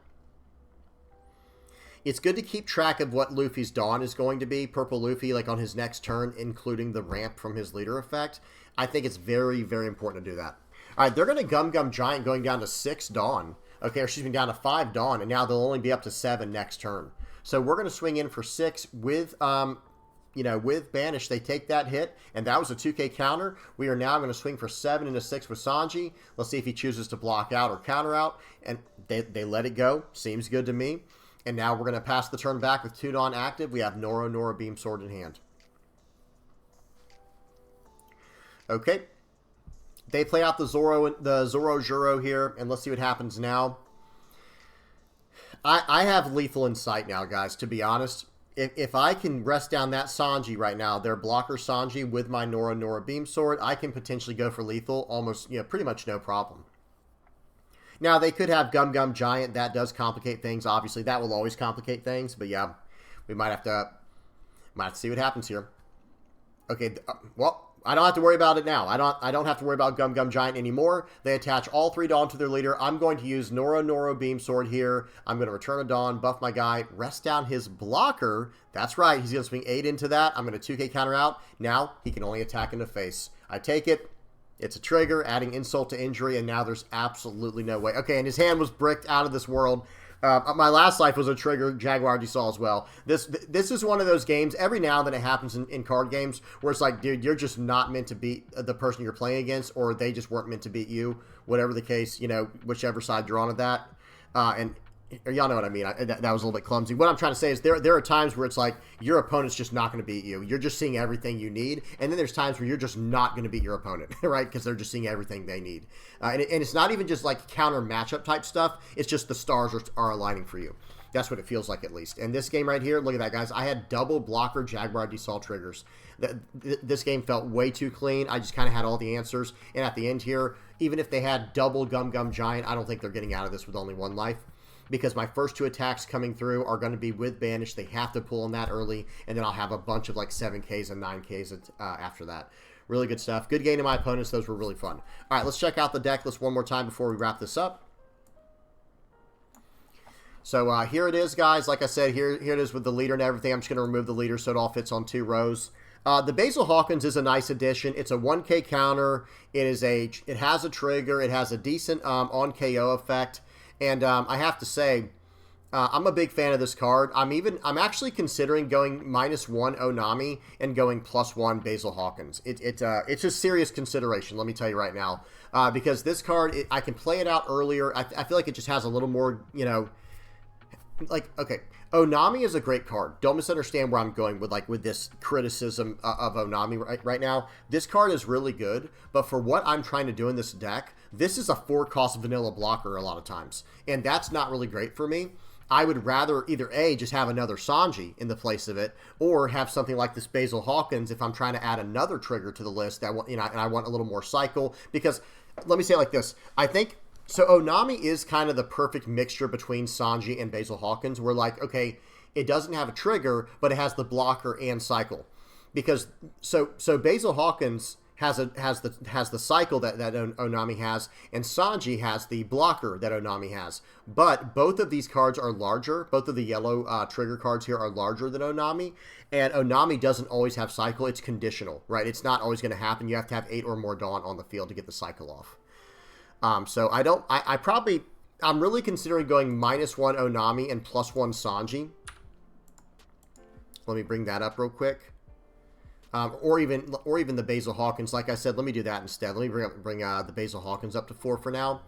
It's good to keep track of what Luffy's Dawn is going to be. Purple Luffy, on his next turn, including the ramp from his leader effect. I think it's very, very important to do that. All right, they're going to Gum Gum Giant going down to 6 Dawn. Okay, or excuse me, down to 5 Dawn, and now they'll only be up to 7 next turn. So we're going to swing in for 6 with you know, with Banish, they take that hit, and that was a 2K counter. We are now going to swing for 7 and a 6 with Sanji. Let's see if he chooses to block out or counter out, and they let it go. Seems good to me. And now we're going to pass the turn back with Tudon active. We have Nora Beam Sword in hand. Okay. They play out the Zoro Juro here, and let's see what happens now. I have lethal in sight now, guys, to be honest. If I can rest down that Sanji right now, their blocker Sanji with my Nora Beam Sword, I can potentially go for lethal almost, you know, pretty much no problem. Now, they could have Gum Giant. That does complicate things. Obviously, that will always complicate things. But yeah, we might have to see what happens here. Okay, well, I don't have to worry about it now. I don't have to worry about Gum Giant anymore. They attach all 3 Dawn to their leader. I'm going to use Nora Beam Sword here. I'm going to return a Dawn, buff my guy, rest down his blocker. That's right. He's going to swing 8 into that. I'm going to 2K counter out. Now he can only attack in the face. I take it. It's a trigger, adding insult to injury, and now there's absolutely no way. Okay, and his hand was bricked out of this world. My last life was a trigger Jaguar you saw as well. This is one of those games, every now and then it happens in card games, where it's like, dude, you're just not meant to beat the person you're playing against, or they just weren't meant to beat you. Whatever the case, you know, whichever side you're on of that. And y'all know what I mean. That was a little bit clumsy. What I'm trying to say is there are times where it's like your opponent's just not going to beat you. You're just seeing everything you need. And then there's times where you're just not going to beat your opponent, right? Because they're just seeing everything they need. And it's not even just like counter matchup type stuff. It's just the stars are aligning for you. That's what it feels like, at least. And this game right here, look at that, guys. I had double blocker Jaguar Desault triggers. This game felt way too clean. I just kind of had all the answers. And at the end here, even if they had double Gum Giant, I don't think they're getting out of this with only 1 life. Because my first 2 attacks coming through are going to be with Banish. They have to pull on that early, and then I'll have a bunch of like 7Ks and 9Ks after that. Really good stuff. Good game to my opponents. Those were really fun. All right, let's check out the deck list one more time before we wrap this up. So here it is, guys. Like I said, here it is with the leader and everything. I'm just going to remove the leader so it all fits on 2 rows. The Basil Hawkins is a nice addition. It's a 1K counter. It has a trigger. It has a decent on KO effect. And I have to say, I'm a big fan of this card. I'm actually considering going -1 Onami and going +1 Basil Hawkins. It's a serious consideration, let me tell you right now. Because this card, I can play it out earlier. I feel like it just has a little more, you know, like, okay, Onami is a great card. Don't misunderstand where I'm going with this criticism of Onami right now. This card is really good, but for what I'm trying to do in this deck, this is a 4-cost vanilla blocker a lot of times, and that's not really great for me. I would rather either A, just have another Sanji in the place of it, or have something like this Basil Hawkins if I'm trying to add another trigger to the list that, you know, and I want a little more cycle. Because let me say it like this: I think. So Onami is kind of the perfect mixture between Sanji and Basil Hawkins. We're like, okay, it doesn't have a trigger, but it has the blocker and cycle. Because so Basil Hawkins has the cycle that Onami has, and Sanji has the blocker that Onami has. But both of these cards are larger. Both of the yellow trigger cards here are larger than Onami, and Onami doesn't always have cycle. It's conditional, right? It's not always going to happen. You have to have 8 or more Dawn on the field to get the cycle off. So I'm really considering going -1 Onami and +1 Sanji. Let me bring that up real quick. Or even the Basil Hawkins. Like I said, let me do that instead. Let me bring the Basil Hawkins up to 4 for now.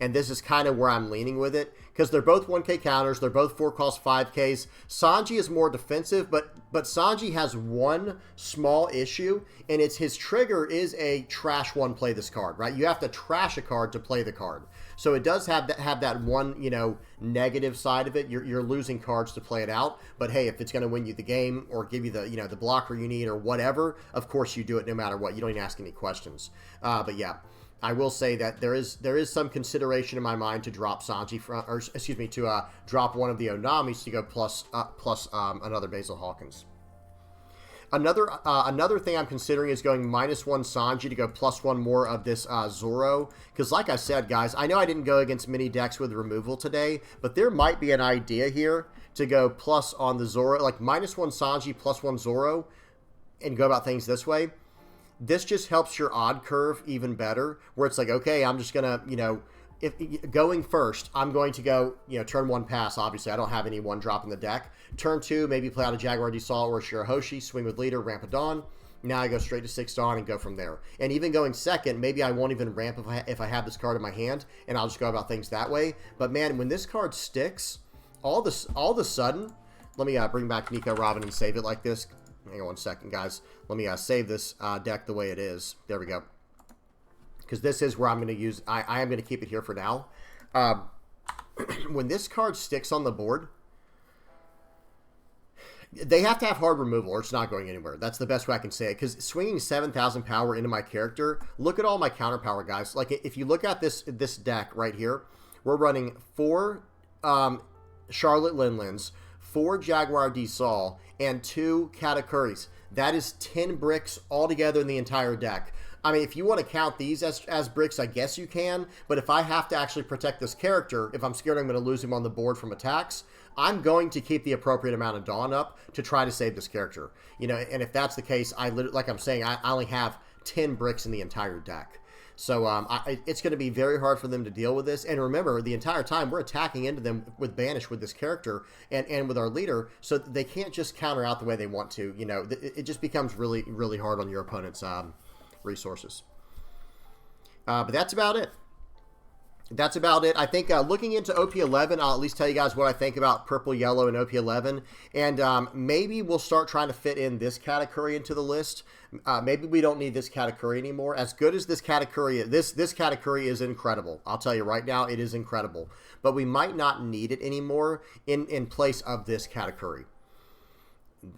And this is kind of where I'm leaning with it, because they're both 1K counters. They're both 4-cost 5Ks. Sanji is more defensive, but Sanji has one small issue, and it's his trigger is a trash one play this card, right? You have to trash a card to play the card. So it does have that one, you know, negative side of it. You're losing cards to play it out. But hey, if it's going to win you the game or give you the, you know, the blocker you need or whatever, of course you do it no matter what. You don't even ask any questions. But yeah. I will say that there is some consideration in my mind to drop Sanji to drop one of the Onamis to go plus another Basil Hawkins. Another thing I'm considering is going -1 Sanji to go +1 more of this Zoro, because like I said, guys, I know I didn't go against many decks with removal today, but there might be an idea here to go plus on the Zoro, like -1 Sanji +1 Zoro, and go about things this way. This just helps your odd curve even better, where it's like, okay, I'm just going to, you know, if going first, I'm going to go, turn 1 pass. Obviously, I don't have any 1 drop in the deck. Turn 2, maybe play out a Jaguar Desaw or a Shirahoshi, swing with leader, ramp a Dawn. Now I go straight to 6 Dawn and go from there. And even going second, maybe I won't even ramp if I have this card in my hand, and I'll just go about things that way. But man, when this card sticks, all of a sudden, let me bring back Nico Robin and save it like this. Hang on 1 second, guys. Let me save this deck the way it is. There we go. Because this is where I'm going to use... I am going to keep it here for now. When this card sticks on the board, they have to have hard removal or it's not going anywhere. That's the best way I can say it. Because swinging 7,000 power into my character, look at all my counter power, guys. Like, if you look at this deck right here, we're running 4 Charlotte Linlins, 4 Jaguar Desaw, and 2 Katakuris. That is 10 bricks altogether in the entire deck. I mean, if you want to count these as bricks, I guess you can. But if I have to actually protect this character, if I'm scared I'm going to lose him on the board from attacks, I'm going to keep the appropriate amount of Dawn up to try to save this character. And if that's the case, like I'm saying, I only have 10 bricks in the entire deck. So it's going to be very hard for them to deal with this. And remember, the entire time we're attacking into them with Banish with this character and with our leader, so they can't just counter out the way they want to. It just becomes really, really hard on your opponent's resources. But that's about it. That's about it. I think looking into OP11, I'll at least tell you guys what I think about purple, yellow, and OP11. And maybe we'll start trying to fit in this Katakuri into the list. Maybe we don't need this Katakuri anymore. As good as this Katakuri is, this Katakuri is incredible. I'll tell you right now, it is incredible. But we might not need it anymore in place of this Katakuri.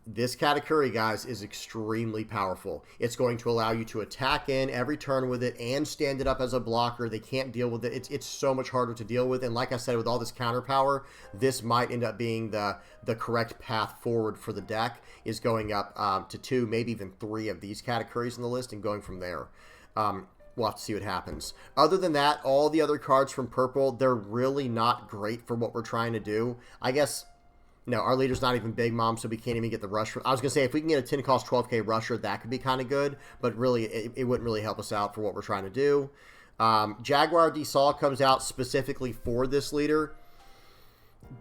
This Katakuri, guys, is extremely powerful. It's going to allow you to attack in every turn with it and stand it up as a blocker. They can't deal with it. It's so much harder to deal with. And like I said, with all this counter power, this might end up being the correct path forward for the deck, is going up to 2, maybe even 3 of these Katakuris in the list and going from there. We'll have to see what happens. Other than that, all the other cards from purple, they're really not great for what we're trying to do. I guess... No, our leader's not even Big Mom, so we can't even get the rush. I was going to say, if we can get a 10 cost 12k rusher, that could be kind of good, but really, it wouldn't really help us out for what we're trying to do. Jaguar Desaw comes out specifically for this leader,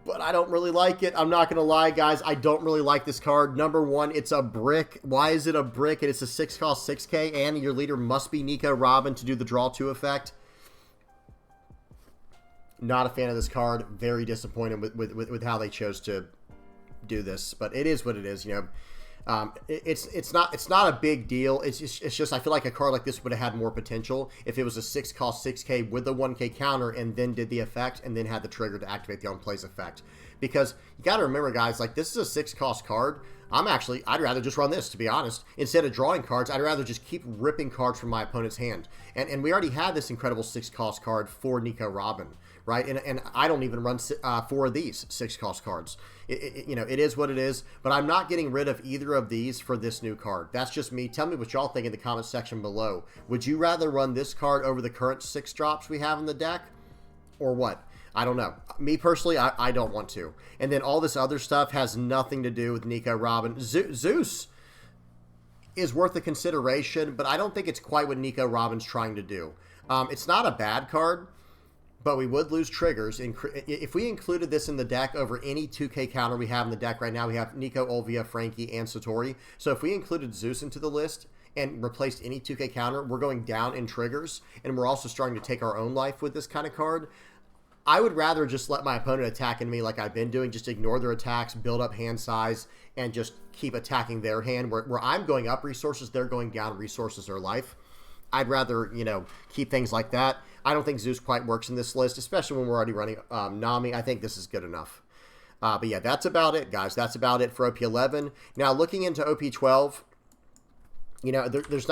but I don't really like it. I'm not going to lie, guys. I don't really like this card. Number one, it's a brick. Why is it a brick? And it's a 6 cost 6k, and your leader must be Nico Robin to do the draw 2 effect. Not a fan of this card. Very disappointed with how they chose to do this, but it is what it is. It's not a big deal. It's just I feel like a card like this would have had more potential if it was a 6 cost 6k with the 1k counter and then did the effect and then had the trigger to activate the on plays effect. Because you got to remember, guys, like, this is a 6 cost card. I'd rather just run this, to be honest. Instead of drawing cards, I'd rather just keep ripping cards from my opponent's hand. And we already had this incredible 6 cost card for Nico Robin, right? And I don't even run 4 of these 6 cost cards. It is what it is, but I'm not getting rid of either of these for this new card. That's just me. Tell me what y'all think in the comment section below. Would you rather run this card over the current 6 drops we have in the deck, or what? I don't know. Me personally, I don't want to. And then all this other stuff has nothing to do with Nico Robin. Zeus is worth a consideration, but I don't think it's quite what Nico Robin's trying to do. It's not a bad card, but we would lose triggers. If we included this in the deck over any 2k counter we have in the deck right now, we have Nico, Olvia, Frankie, and Satori. So if we included Zeus into the list and replaced any 2k counter, we're going down in triggers, and we're also starting to take our own life with this kind of card. I would rather just let my opponent attack in me like I've been doing, just ignore their attacks, build up hand size, and just keep attacking their hand. Where I'm going up resources, they're going down resources or life. I'd rather, keep things like that. I don't think Zeus quite works in this list, especially when we're already running Nami. I think this is good enough. But yeah, that's about it, guys. That's about it for OP11. Now, looking into OP12, there's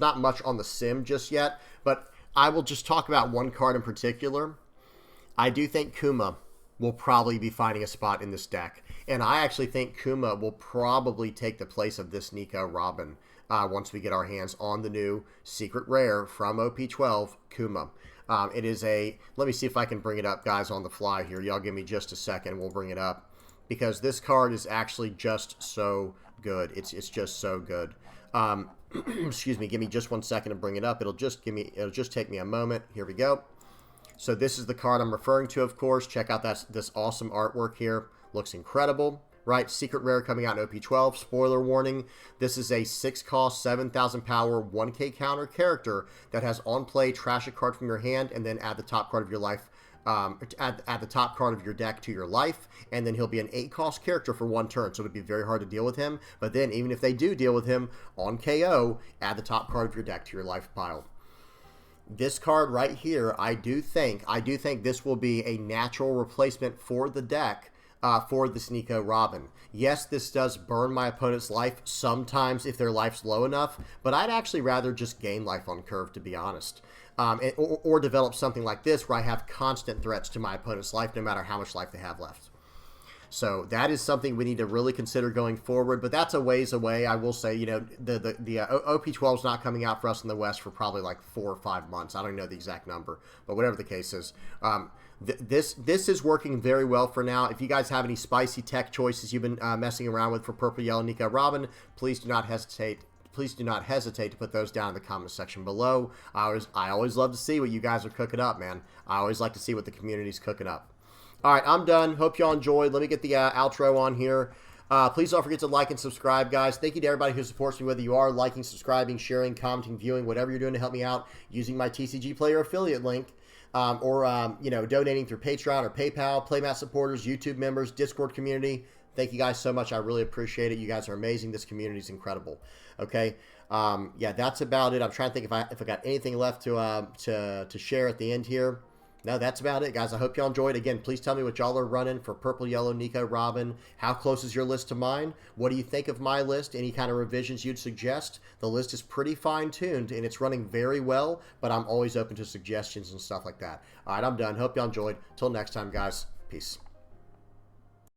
not much on the sim just yet, but I will just talk about one card in particular. I do think Kuma will probably be finding a spot in this deck. And I actually think Kuma will probably take the place of this Nico Robin once we get our hands on the new secret rare from OP12, Kuma. It is let me see if I can bring it up, guys, on the fly here. Y'all give me just a second. We'll bring it up. Because this card is actually just so good. It's just so good. Excuse me. Give me just 1 second to bring it up. It'll just take me a moment. Here we go. So this is the card I'm referring to, of course. Check out this awesome artwork here. Looks incredible. Right, secret rare coming out in OP12. Spoiler warning, this is a 6-cost, 7,000 power, 1k counter character that has on play, trash a card from your hand, and then add the top card of your life, add the top card of your deck to your life, and then he'll be an 8-cost character for 1 turn, so it would be very hard to deal with him. But then, even if they do deal with him, on KO, add the top card of your deck to your life pile. This card right here, I do think this will be a natural replacement for the deck, for this Nico Robin. Yes, this does burn my opponent's life sometimes if their life's low enough, but I'd actually rather just gain life on curve, to be honest. Or develop something like this where I have constant threats to my opponent's life no matter how much life they have left. So that is something we need to really consider going forward, but that's a ways away. I will say, you know, the OP12 is not coming out for us in the West for probably like 4 or 5 months. I don't know the exact number, but whatever the case is, this is working very well for now. If you guys have any spicy tech choices you've been messing around with for Purple Yellow Nico Robin, please do not hesitate. Please do not hesitate to put those down in the comment section below. I always love to see what you guys are cooking up, man. I always like to see what the community's cooking up. All right, I'm done. Hope y'all enjoyed. Let me get the outro on here. Please don't forget to like and subscribe, guys. Thank you to everybody who supports me, whether you are liking, subscribing, sharing, commenting, viewing, whatever you're doing to help me out using my TCG Player affiliate link, or you know, donating through Patreon or PayPal, Playmat supporters, YouTube members, Discord community. Thank you guys so much. I really appreciate it. You guys are amazing. This community is incredible. Okay, yeah, that's about it. I'm trying to think if I got anything left to share at the end here. No, that's about it, guys. I hope y'all enjoyed. Again, please tell me what y'all are running for Purple Yellow Nico Robin. How close is your list to mine? What do you think of my list? Any kind of revisions you'd suggest? The list is pretty fine-tuned, and it's running very well, but I'm always open to suggestions and stuff like that. All right, I'm done. Hope y'all enjoyed. Till next time, guys. Peace.